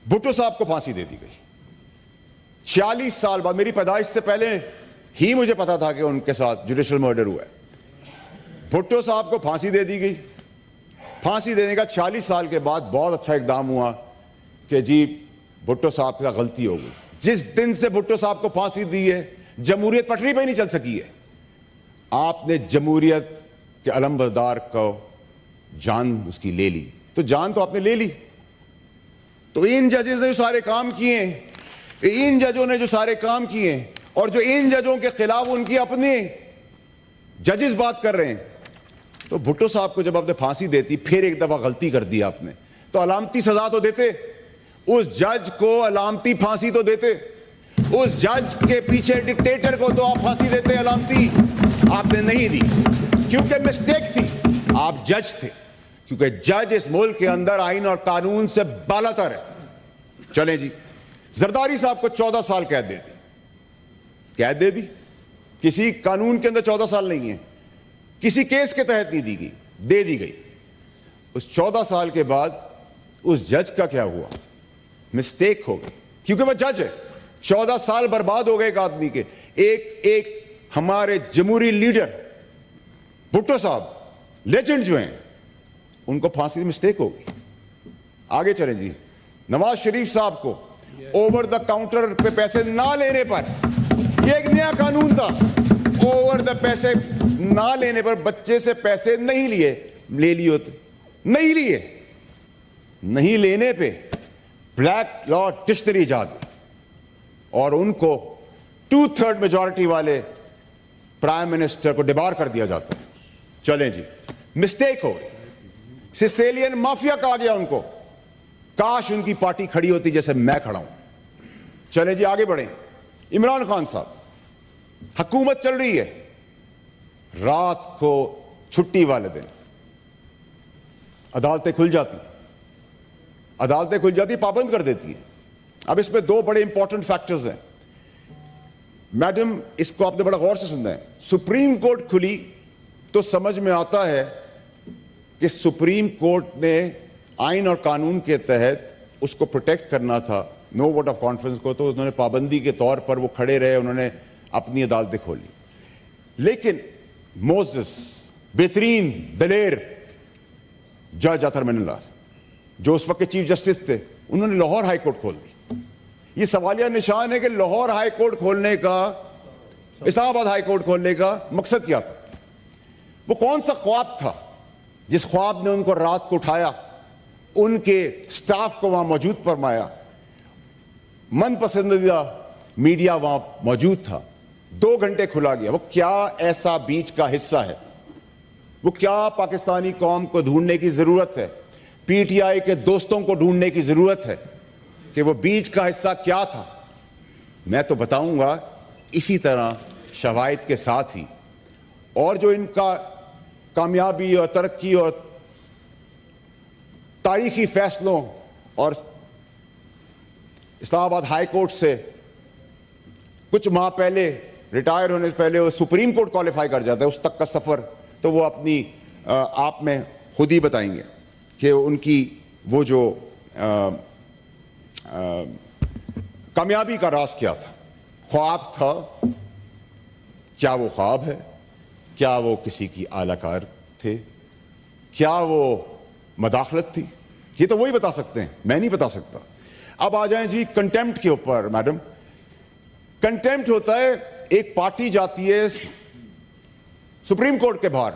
भुट्टो साहब को फांसी दे दी गई 46 साल बाद। मेरी पैदाइश से पहले ही मुझे पता था कि उनके साथ जुडिशियल मर्डर हुआ है। भुट्टो साहब को फांसी दे दी गई। फांसी देने का 46 साल के बाद बहुत अच्छा इकदाम हुआ कि जी भुट्टो साहब का गलती हो गई। जिस दिन से भुट्टो साहब को फांसी दी है जमहूरियत पटरी पे नहीं चल सकी है। आपने जमहूरियत के अलमबरदार को जान उसकी ले ली, तो जान तो आपने ले ली। तो इन जजेस ने जो सारे काम किए, इन जजों ने जो सारे काम किए और जो इन जजों के खिलाफ उनकी अपने जजेस बात कर रहे हैं, तो भुट्टो साहब को जब आपने फांसी देती, फिर एक दफा गलती कर दी आपने, तो अलामती सजा तो देते। उस जज को अलामती फांसी तो देते। उस जज के पीछे डिक्टेटर को तो आप फांसी देते अलामती। आपने नहीं दी क्योंकि मिस्टेक थी। आप जज थे, क्योंकि जज इस मुल्क के अंदर आइन और कानून से बालातर है। चलें जी, जरदारी साहब को 14 साल कैद दे दी। कैद दे दी, किसी कानून के अंदर 14 साल नहीं है, किसी केस के तहत नहीं दी गई, दे दी गई। उस 14 साल के बाद उस जज का क्या हुआ? मिस्टेक हो गई, क्योंकि वह जज है। 14 साल बर्बाद हो गए एक आदमी के। एक हमारे जमहूरी लीडर भुट्टो साहब, लेजेंड जो हैं, उनको फांसी मिस्टेक हो गई। आगे चलें जी, नवाज शरीफ साहब को ओवर द काउंटर पे पैसे ना लेने पर, यह एक नया कानून था, ओवर द पैसे ना लेने पर बच्चे से पैसे नहीं लिए, ले लिए होते, नहीं लिए, नहीं लेने पे ब्लैक लॉ डिक्शनरी इजाद हुई और उनको 2/3 मेजॉरिटी वाले प्राइम मिनिस्टर को डिबार कर दिया जाता है। चलें जी, मिस्टेक हो गई। सिसेलियन माफिया कहा गया उनको। काश उनकी पार्टी खड़ी होती जैसे मैं खड़ा हूं। चलें जी, आगे बढ़ें। इमरान खान साहब, हुकूमत चल रही है, रात को छुट्टी वाले दिन अदालतें खुल जाती हैं, अदालतें खुल जाती, पाबंद कर देती है। अब इसमें दो बड़े इंपॉर्टेंट फैक्टर्स हैं मैडम, इसको आपने बड़ा गौर से सुनना है। सुप्रीम कोर्ट खुली तो समझ में आता है कि सुप्रीम कोर्ट ने आइन और कानून के तहत उसको प्रोटेक्ट करना था, नो वोट ऑफ कॉन्फ्रेंस को, तो उन्होंने पाबंदी के तौर पर वो खड़े रहे, उन्होंने अपनी अदालतें खोली। लेकिन मोसेस, बेहतरीन दलेर जज अतर मिनल्ला, जो उस वक्त के चीफ जस्टिस थे, उन्होंने लाहौर हाई कोर्ट खोल दी। ये सवालिया निशान है कि लाहौर हाई कोर्ट खोलने का, इस्लामाबाद हाई कोर्ट खोलने का मकसद क्या था? वो कौन सा ख्वाब था जिस ख्वाब ने उनको रात को उठाया, उनके स्टाफ को वहां मौजूद फरमाया, मन पसंदीदा मीडिया वहां मौजूद था, 2 घंटे खुला गया। वो क्या ऐसा बीच का हिस्सा है? वो क्या पाकिस्तानी कौम को ढूंढने की जरूरत है, पीटीआई के दोस्तों को ढूंढने की जरूरत है कि वो बीच का हिस्सा क्या था? मैं तो बताऊंगा इसी तरह शवाहिद के साथ ही, और जो इनका कामयाबी और तरक्की और तारीखी फैसलों और इस्लामाबाद हाई कोर्ट से कुछ माह पहले रिटायर होने से पहले वो सुप्रीम कोर्ट क्वालिफाई कर जाता है, उस तक का सफर तो वो अपनी आप में खुद ही बताएंगे कि उनकी वो जो कामयाबी का राज क्या था। ख्वाब था, क्या वो ख्वाब है? क्या वो किसी की आलाकार थे? क्या वो मदाखलत थी? ये तो वही बता सकते हैं, मैं नहीं बता सकता। अब आ जाएं जी कंटेम्प्ट के ऊपर। मैडम, कंटेम्प्ट होता है, एक पार्टी जाती है सुप्रीम कोर्ट के बाहर,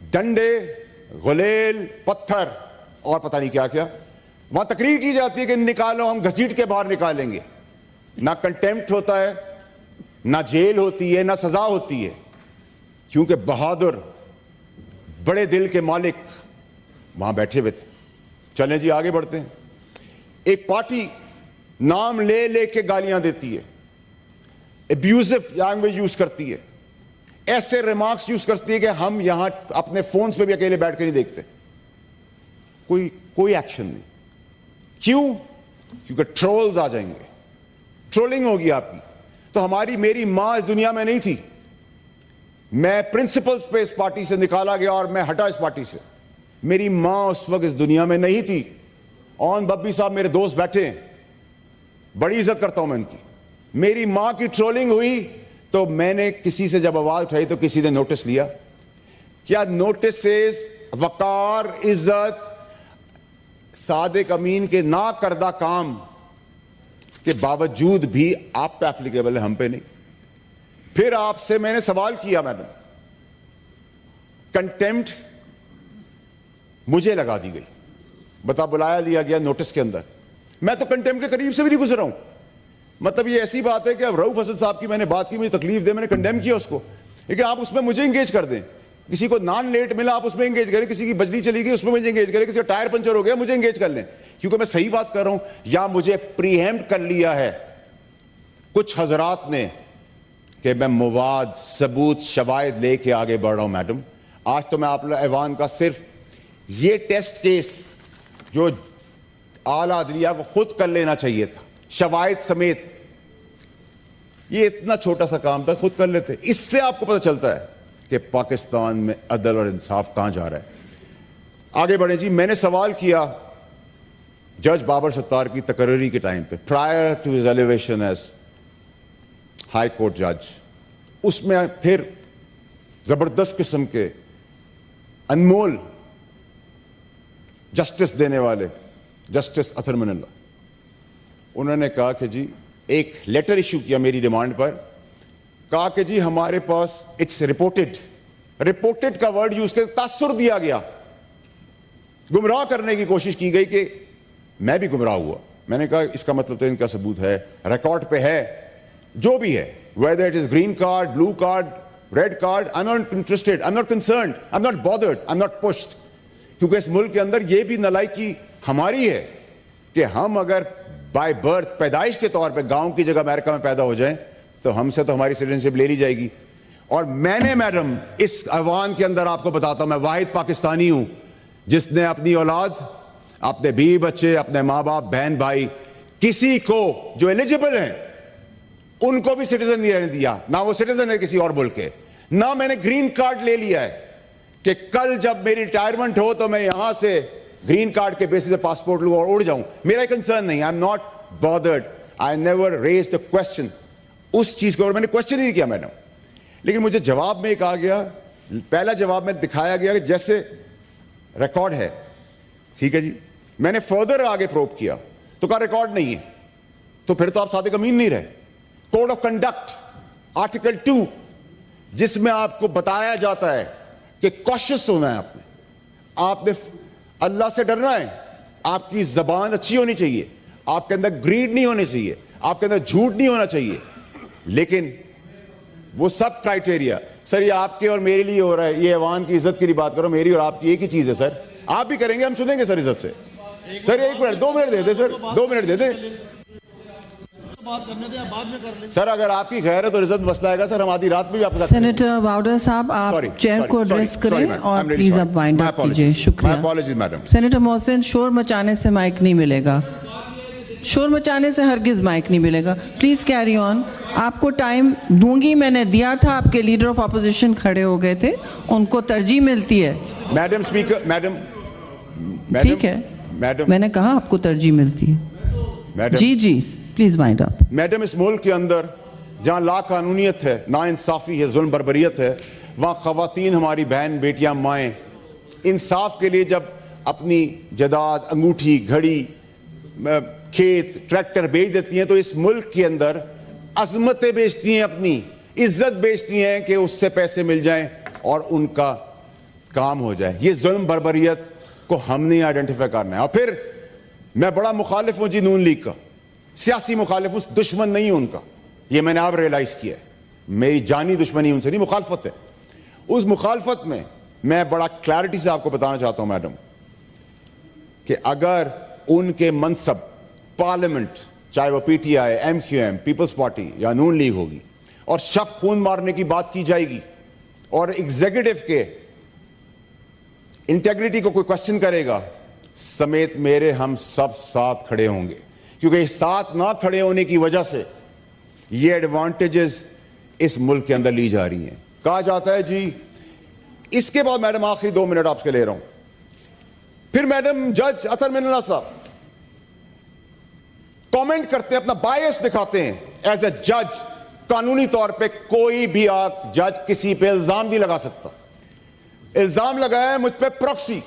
डंडे, गुलेल, पत्थर और पता नहीं क्या क्या, वहां तकरीर की जाती है कि निकालो, हम घसीट के बाहर निकालेंगे। ना कंटेम्प्ट होता है, ना जेल होती है, ना सजा होती है, क्योंकि बहादुर बड़े दिल के मालिक वहां बैठे हुए थे। चलें जी, आगे बढ़ते हैं। एक पार्टी नाम ले ले के गालियां देती है, एब्यूजिव लैंग्वेज यूज करती है, ऐसे रिमार्क्स यूज करती है कि हम यहां अपने फोन्स पे भी अकेले बैठ के नहीं देखते, कोई एक्शन नहीं। क्यों? क्योंकि ट्रोल्स आ जाएंगे, ट्रोलिंग होगी आपकी। तो हमारी मेरी मां इस दुनिया में नहीं थी, मैं प्रिंसिपल्स पे इस पार्टी से निकाला गया और मैं हटा इस पार्टी से। मेरी मां उस वक्त इस दुनिया में नहीं थी ऑन बब्बी साहब मेरे दोस्त बैठे हैं, बड़ी इज्जत करता हूं मैं उनकी। मेरी मां की ट्रोलिंग हुई तो मैंने किसी से जब आवाज उठाई तो किसी ने नोटिस लिया। क्या नोटिस से वकार, इज्जत, सादिक अमीन के ना करदा काम के बावजूद भी आप पे एप्लीकेबल है, हम पे नहीं। फिर आपसे मैंने सवाल किया, मैडम, कंटेम्प्ट मुझे लगा दी गई, बता बुलाया लिया गया नोटिस के अंदर। मैं तो कंटेम्प्ट के करीब से भी नहीं गुजरा हूं। मतलब ये ऐसी बात है कि अब रऊफ हसन साहब की मैंने बात की, मुझे तकलीफ दे, मैंने कंडेम किया उसको, लेकिन आप उसमें मुझे इंगेज कर दें। किसी को नॉन लेट मिला आप उसमें इंगेज करें, किसी की बिजली चली गई उसमें मुझे इंगेज करें, किसी का टायर पंचर हो गया मुझे इंगेज कर लें, क्योंकि मैं सही बात कर रहा हूं। या मुझे प्रीएम्प्ट कर लिया है कुछ हजरात ने कि मैं मवाद, सबूत, शवाहिद लेके आगे बढ़ रहा हूं। मैडम, आज तो मैं आप ऐवान का सिर्फ ये टेस्ट केस जो आला अदलिया को खुद कर लेना चाहिए था, शवाहिद समेत, ये इतना छोटा सा काम था, खुद कर लेते। इससे आपको पता चलता है कि पाकिस्तान में अदल और इंसाफ कहां जा रहा है। आगे बढ़े जी। मैंने सवाल किया जज बाबर सत्तार की तकर्री के टाइम पे, prior to his elevation as high court जज। उसमें फिर जबरदस्त किस्म के अनमोल जस्टिस देने वाले जस्टिस अतर मिनल्ला, उन्होंने कहा कि जी, एक लेटर इशू किया मेरी डिमांड पर, कहा कि जी हमारे पास इट्स रिपोर्टेड, रिपोर्टेड का वर्ड यूज कर तासुर दिया गया, गुमराह करने की कोशिश की गई कि मैं भी गुमराह हुआ। मैंने कहा इसका मतलब तो इनका सबूत है, रिकॉर्ड पे है, जो भी है, whether it is green card, blue card, red card, I am not interested, I am not concerned, I am not bothered, I am not pushed. क्योंकि इस मुल्क के अंदर यह भी नलायकी हमारी है कि हम अगर बाय बर्थ, पैदाइश के तौर पे गांव की जगह अमेरिका में पैदा हो जाएं तो हमसे तो हमारी सिटीजनशिप ले ली जाएगी। और मैंने मैडम इस अवान के अंदर आपको बताता हूं, मैं वाहिद पाकिस्तानी हूं जिसने अपनी औलाद, अपने बीवी बच्चे, अपने मां बाप, बहन भाई, किसी को जो एलिजिबल हैं उनको भी सिटीजन नहीं रहने दिया। ना वो सिटीजन है किसी और मुल्क के, ना मैंने ग्रीन कार्ड ले लिया है कि कल जब मेरी रिटायरमेंट हो तो मैं यहां से ग्रीन कार्ड के बेसिस पे पासपोर्ट लूं और उड़ जाऊं। मेरा कंसर्न नहीं, I am not bothered, I never raised the question. उस चीज के ऊपर मैंने क्वेश्चन ही नहीं किया मैडम। लेकिन मुझे जवाब में कहा गया, पहला जवाब में दिखाया गया कि जैसे रिकॉर्ड है, ठीक है जी। मैंने फर्दर आगे प्रोब किया तो कहा रिकॉर्ड नहीं है, तो फिर तो आप सादिक अमीन नहीं रहे। कोड ऑफ कंडक्ट आर्टिकल 2 जिसमें आपको बताया जाता है कि कॉशियस होना है, आपने अल्लाह से डरना है, आपकी जबान अच्छी होनी चाहिए, आपके अंदर ग्रीड नहीं होनी चाहिए, आपके अंदर झूठ नहीं होना चाहिए। लेकिन वो सब क्राइटेरिया सर, ये आपके और मेरे लिए हो रहा है, ये ऐवान की इज्जत के लिए बात करो, मेरी और आपकी एक ही चीज है सर। आप भी करेंगे, हम सुनेंगे सर इज्जत से। सर 1 मिनट 2 मिनट दे दे सर, 2 मिनट दे दे बात करने दे, बाद में कर ले सर। अगर आपकी खैर है तो इज्जत मसला आएगा सर, हम आधी रात में भी आपके साथ। सेनेटर बाउडर साहब, आप चेयर को एड्रेस करें और प्लीज आप वाइंड अप कीजिए। शुक्रिया। सेनेटर मोहसिन, शोर मचाने से माइक नहीं मिलेगा, शोर मचाने से हरगिज माइक नहीं मिलेगा। Please carry on. आपको टाइम दूंगी, मैंने दिया था, आपके लीडर ऑफ अपोजिशन खड़े हो गए थे, उनको तरजीह मिलती है। मैडम स्पीकर, मैडम ठीक है मैडम, मैंने कहा आपको तरजीह मिलती है मैडम। जी जी प्लीज वाइंड अप। मैडम, इस मुल्क के अंदर जहां ला कानूनियत है, ना इंसाफी है, जुल्म बर्बरियत है, वहां खवातीन, हमारी बहन बेटियां, माएँ इंसाफ के लिए जब अपनी जदाद, अंगूठी, घड़ी, खेत, ट्रैक्टर बेच देती हैं तो इस मुल्क के अंदर अजमतें बेचती हैं, अपनी इज्जत बेचती हैं कि उससे पैसे मिल जाएं और उनका काम हो जाए। ये जुल्म बर्बरियत को हमने आइडेंटिफाई करना है। और फिर मैं बड़ा मुखालिफ हूं जी नून लीग का, सियासी मुखालिफ हूं, दुश्मन नहीं हूं उनका, ये मैंने अब रियलाइज किया है। मेरी जानी दुश्मनी उनसे नहीं, मुखालफत है। उस मुखालफत में मैं बड़ा क्लैरिटी से आपको बताना चाहता हूं मैडम कि अगर उनके मनसब पार्लियामेंट, चाहे वो पीटीआई, एमक्यूएम, पीपल्स पार्टी या नून लीग होगी, और शब खून मारने की बात की जाएगी और एग्जीक्यूटिव के इंटेग्रिटी को कोई क्वेश्चन करेगा, समेत मेरे हम सब साथ खड़े होंगे। क्योंकि साथ ना खड़े होने की वजह से ये एडवांटेजेस इस मुल्क के अंदर ली जा रही हैं। कहा जाता है जी, इसके बाद मैडम आखिरी 2 मिनट आपसे ले रहा हूं। फिर मैडम जज अतर मिनल्ला साहब, कमेंट करते हैं, अपना बायस दिखाते हैं एज ए जज। कानूनी तौर पे कोई भी आप जज किसी पे इल्जाम नहीं लगा सकता। इल्जाम लगाया है मुझ पे प्रॉक्सी।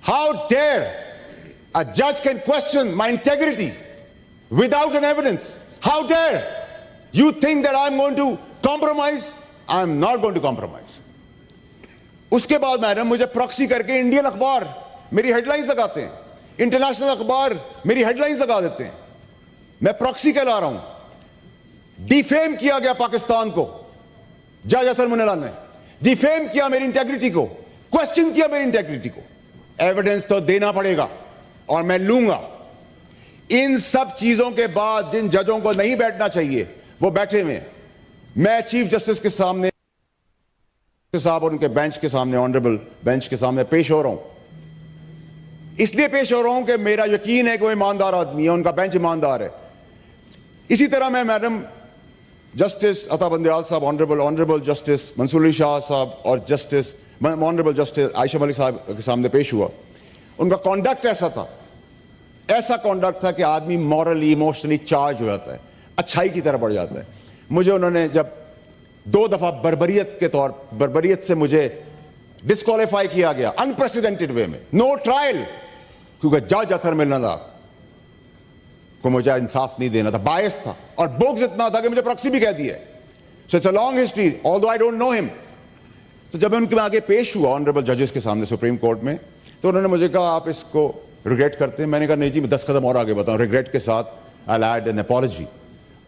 हाउ डेयर अ जज can question my integrity without an evidence? How dare you think that I'm going to compromise? I'm not going to compromise. उसके बाद मैडम मुझे प्रॉक्सी करके इंडियन अखबार मेरी हेडलाइंस लगाते हैं, इंटरनेशनल अखबार मेरी हेडलाइंस लगा देते हैं। मैं प्रॉक्सी कहला रहा हूं। डिफेम किया गया पाकिस्तान को, जज अतर मुनला ने डिफेम किया मेरी इंटेग्रिटी को, क्वेश्चन किया मेरी इंटेग्रिटी को। एविडेंस तो देना पड़ेगा और मैं लूंगा। इन सब चीजों के बाद जिन जजों को नहीं बैठना चाहिए वो बैठे हुए हैं। मैं चीफ जस्टिस के सामने साहब और उनके बेंच के सामने, ऑनरेबल बेंच के सामने पेश हो रहा हूं। इसलिए पेश हो रहा हूं कि मेरा यकीन है कि वो ईमानदार आदमी है, उनका बेंच ईमानदार है। इसी तरह मैं मैडम जस्टिस अता बंदयाल साहब, ऑनरेबल जस्टिस मंसूर अली शाह साहब और justice honourable justice Ayesha Malik साहब के सामने पेश हुआ। उनका कॉन्डक्ट ऐसा कॉन्डक्ट था कि आदमी मॉरली इमोशनली चार्ज हो जाता है, अच्छाई की तरफ बढ़ जाता है। मुझे उन्होंने जब 2 दफा बर्बरियत से मुझे डिस्क्वालीफाई किया गया अनप्रेसिडेंटेड वे में, नो ट्रायल, क्योंकि जज अतर मिलना को मुझे इंसाफ नहीं देना था, बायस था और बोग्स इतना था कि मुझे प्रॉक्सी भी कह दिया। So it's a long history, although I don't know him. तो जब मैं उनके आगे पेश हुआ ऑनरेबल जजेस के सामने सुप्रीम कोर्ट में, तो उन्होंने मुझे कहा आप इसको रिग्रेट करते हैं? मैंने कहा नहीं जी, मैं 10 कदम और आगे बताऊं। रिग्रेट के साथ आई ऐड एन अपॉलजी,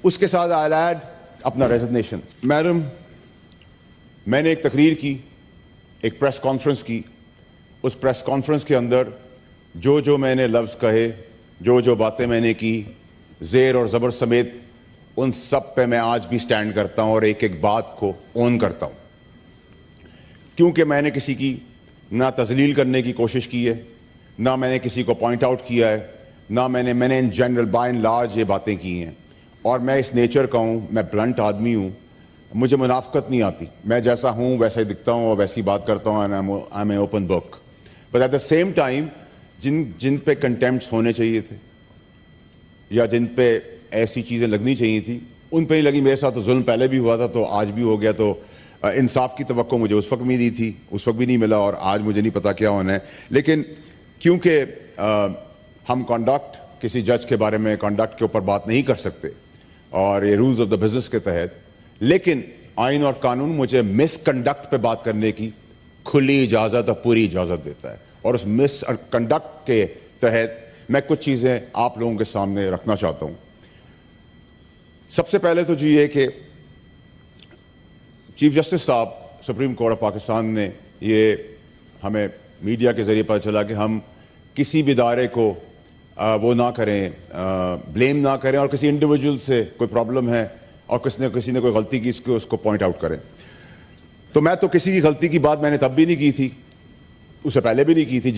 उसके साथ आई ऐड अपना रेजिग्नेशन। मैडम, मैंने एक तकरीर की, एक प्रेस कॉन्फ्रेंस की। उस प्रेस कॉन्फ्रेंस के अंदर जो जो मैंने लफ्ज़ कहे, जो जो बातें मैंने की, ज़ेर और ज़बर समेत, उन सब पे मैं आज भी स्टैंड करता हूं और एक एक बात को ओन करता हूं, क्योंकि मैंने किसी की ना तज़लील करने की कोशिश की है, ना मैंने किसी को पॉइंट आउट किया है, ना मैंने in general by and large ये बातें की हैं। और मैं इस नेचर का हूँ, मैं ब्लंट आदमी हूँ, मुझे मुनाफकत नहीं आती। मैं जैसा हूँ वैसा ही दिखता हूँ और वैसी बात करता हूँ। I am a open book. But at the same time जिन पे कंटेम्प्ट्स होने चाहिए थे या जिन पे ऐसी चीज़ें लगनी चाहिए थी, उन पे नहीं लगी। मेरे साथ तो जुल्म पहले भी हुआ था, तो आज भी हो गया। तो इंसाफ की तवक्को मुझे उस वक्त मिली थी, उस वक्त भी नहीं मिला, और आज मुझे नहीं पता क्या होना है। लेकिन क्योंकि हम कंडक्ट, किसी जज के बारे में कंडक्ट के ऊपर बात नहीं कर सकते और ये रूल्स ऑफ द बिजनेस के तहत, लेकिन आइन और कानून मुझे मिसकंडक्ट पे बात करने की खुली इजाज़त और पूरी इजाज़त देता है। और उस मिसकंडक्ट के तहत मैं कुछ चीज़ें आप लोगों के सामने रखना चाहता हूँ। सबसे पहले तो जी ये कि चीफ जस्टिस साहब सुप्रीम कोर्ट ऑफ पाकिस्तान ने, ये हमें मीडिया के ज़रिए पता चला कि हम किसी भी इदारे को वो ना करें, ब्लेम ना करें, और किसी इंडिविजुअल से कोई प्रॉब्लम है और किसी ने कोई गलती की, उसको पॉइंट आउट करें। तो मैं तो किसी की गलती की बात मैंने तब भी नहीं की थी, उससे पहले भी नहीं की थी।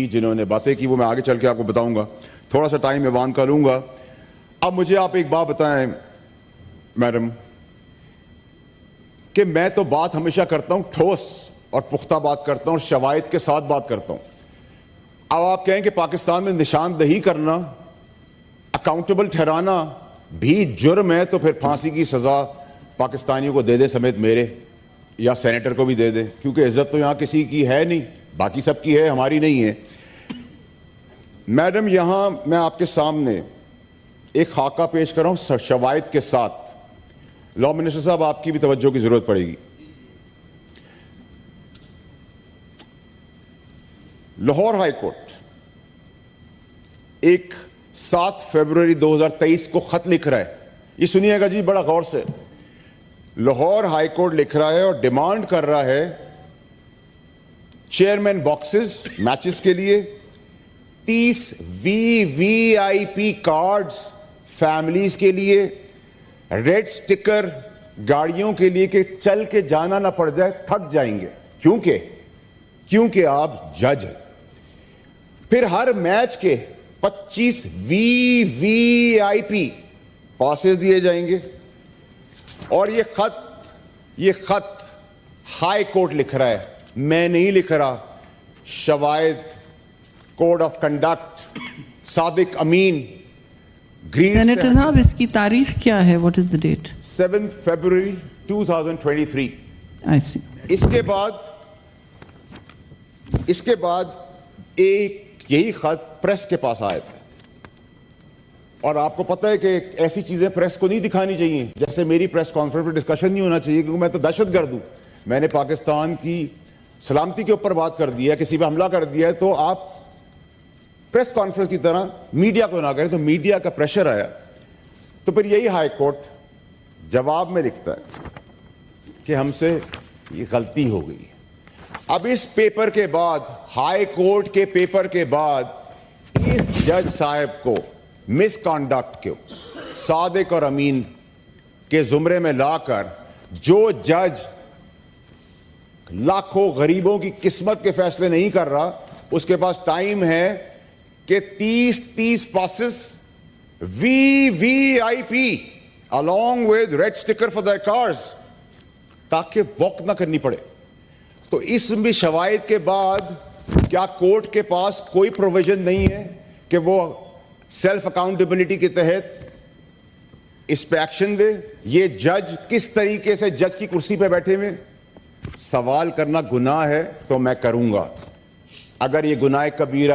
जिन्होंने बातें की वो मैं आगे चल के आपको बताऊंगा। थोड़ा सा टाइम मैं करूंगा। अब मुझे आप एक बात बताएं मैडम, कि मैं तो बात हमेशा करता हूं ठोस और पुख्ता बात करता हूं, शवाहिद के साथ बात करता हूं। अब आप कहें कि पाकिस्तान में निशानदही करना, अकाउंटेबल ठहराना भी जुर्म है, तो फिर फांसी की सजा पाकिस्तानियों को दे दे, समेत मेरे या सेनेटर को भी दे दे, क्योंकि इज्जत तो यहां किसी की है नहीं, बाकी सबकी है, हमारी नहीं है। मैडम, यहां मैं आपके सामने एक खाका पेश कर रहा हूं शवाहिद के साथ। लॉ मिनिस्टर साहब, आपकी भी तवज्जो की जरूरत पड़ेगी। लाहौर हाई कोर्ट एक 7 फरवरी 2023 को खत लिख रहा है। ये सुनिएगा जी बड़ा गौर से। लाहौर हाई कोर्ट लिख रहा है और डिमांड कर रहा है चेयरमैन बॉक्सेस मैचेस के लिए 30 VVIP कार्ड्स फैमिलीज के लिए, रेड स्टिकर गाड़ियों के लिए कि चल के जाना ना पड़ जाए, थक जाएंगे, क्योंकि आप जज हैं। फिर हर मैच के 25 VVIP पासेस दिए जाएंगे। और ये खत हाई कोर्ट लिख रहा है, मैं नहीं लिख रहा। शवाहिद, कोड ऑफ कंडक्ट, सादिक अमीन, ग्रीड सेनेटर साहब, इसकी तारीख क्या है? What is the date? 7 फरवरी 2023। I see. इसके बाद एक यही खत प्रेस के पास आया था, और आपको पता है कि ऐसी चीजें प्रेस को नहीं दिखानी चाहिए, जैसे मेरी प्रेस कॉन्फ्रेंस में डिस्कशन नहीं होना चाहिए, क्योंकि मैं तो दहशतगर्द हूं। मैंने पाकिस्तान की सलामती के ऊपर बात कर दिया, किसी पे हमला कर दिया है, तो आप प्रेस कॉन्फ्रेंस की तरह मीडिया को ना करें। तो मीडिया का प्रेशर आया, तो फिर यही हाई कोर्ट जवाब में लिखता है कि हमसे ये गलती हो गई। अब इस पेपर के बाद, हाई कोर्ट के पेपर के बाद, इस जज साहब को मिसकॉन्डक्ट के सादिक और अमीन के जुमरे में लाकर, जो जज लाखों गरीबों की किस्मत के फैसले नहीं कर रहा, उसके पास टाइम है कि 30 passes VVIP along with red sticker for their cars, ताकि वॉक ना करनी पड़े। तो इसमें शवायद के बाद क्या कोर्ट के पास कोई प्रोविजन नहीं है कि वो सेल्फ अकाउंटेबिलिटी के तहत इस पे एक्शन दे? ये जज किस तरीके से जज की कुर्सी पे बैठे हुए सवाल करना गुनाह है, तो मैं करूंगा। अगर ये गुनाह कबीरा है